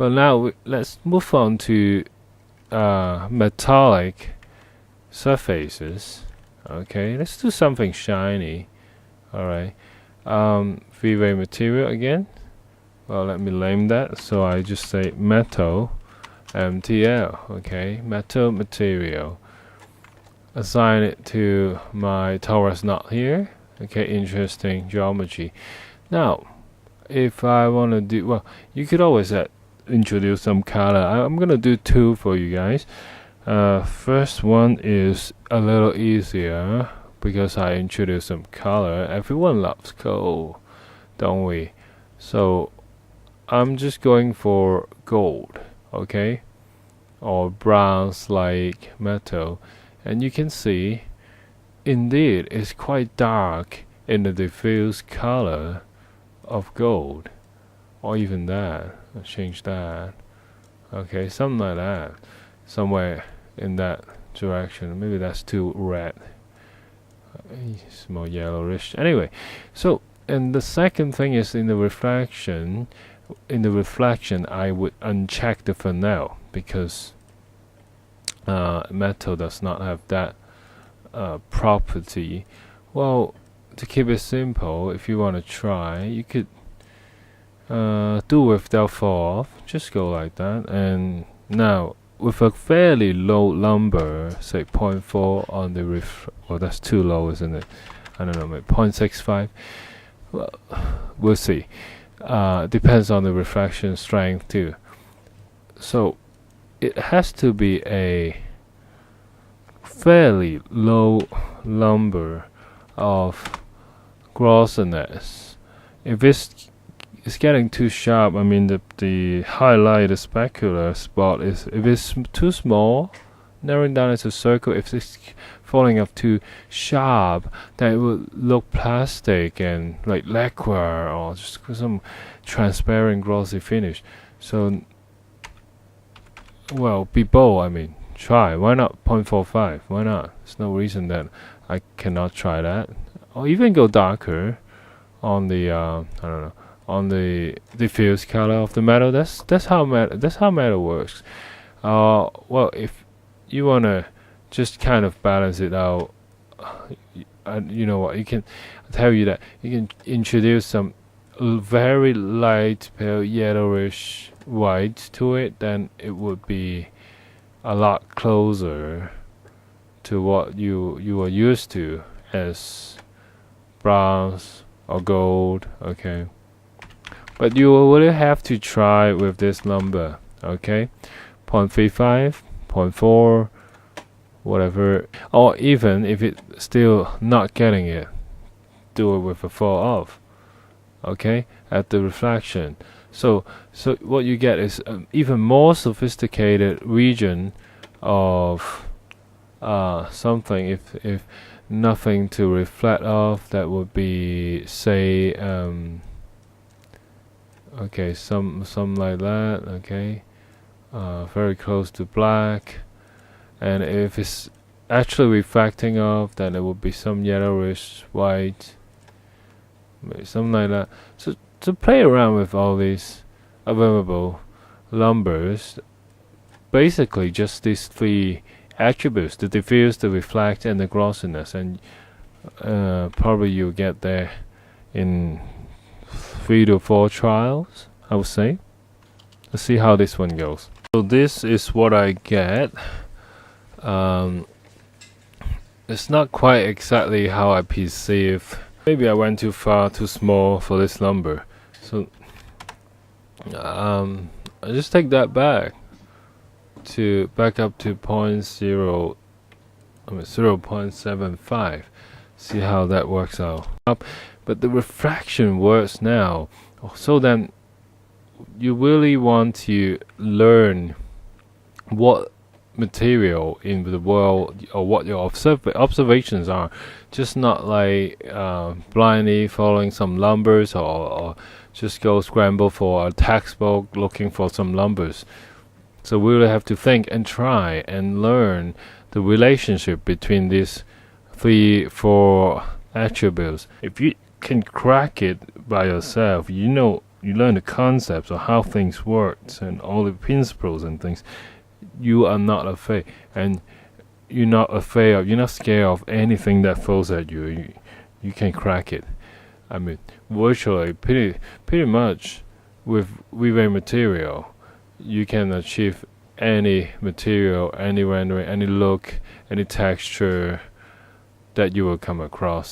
Well, now let's move on to metallic surfaces. Okay, let's do something shiny. Alright, V-Ray material again. Well, let me name that. So I just say metal MTL. Okay, metal material. Assign it to my torus knot here. Okay, interesting geometry. Now, if I want to do, well, you could always introduce some color. I'm gonna do two for you guys. First one is a little easier because I introduced some color. Everyone loves gold, don't we? So I'm just going for gold, okay, or bronze like metal, and you can see indeed it's quite dark in the diffuse color of gold, or even that. I'll change that. Okay, something like that, somewhere in that direction. Maybe that's too red. It's more yellowish. Anyway, so and the second thing is in the reflection. In the reflection, I would uncheck the Fresnel because metal does not have that property. Well, to keep it simple, if you want to try, you could do without fall off. Just go like that. And now with a fairly low number, say 0.4 on the well, that's too low, isn't it? I don't know, maybe 0.65. Well, we'll see. Depends on the refraction strength too. So it has to be a fairly low number of glossiness. If it's getting too sharp, I mean the highlight, the specular spot is, if it's too small, narrowing down into a circle. If it's falling up too sharp, then it will look plastic and like lacquer or just some transparent glossy finish. So, well, be bold. I mean, try. Why not 0.45? Why not? There's no reason that I cannot try that. Or even go darker on the I don't know, on the diffuse color of the metal. That's how metal works. Well, if you wanna just kind of balance it out, you know what? You can tell you that you can introduce some very light pale yellowish white to it, then it would be a lot closer to what you are used to as bronze or gold. Okay, but you will really have to try with this number. Okay, 0.35, 0.4, whatever. Or even if it's still not getting it, do it with a fall off. Okay, at the reflection. So what you get is even more sophisticated region of something. If nothing to reflect off, that would be, say, okay, some like that. Okay, very close to black. And if it's actually refracting off, then it would be some yellowish white, maybe something like that. So to play around with all these available numbers, basically just these three attributes: the diffuse, the reflect, and the glossiness. And probably you'll get there in 3 to 4 trials, I would say. Let's see how this one goes. So this is what I get. It's not quite exactly how I perceive. Maybe I went too far, too small for this number. So I just take that back up to 0.75. See how that works out. But the refraction works now. So then you really want to learn what material in the world, or what your observations are, just not like blindly following some numbers, or just go scramble for a textbook looking for some numbers. So we really have to think and try and learn the relationship between these 3-4 attributes. If you can crack it by yourself, you know you learn the concepts of how things work and all the principles and things, you are not afraid, and you're not scared of anything that throws at you. You can crack it. I mean, virtually, pretty much with V-Ray material, you can achieve any material, any rendering, any look, any texture that you will come across.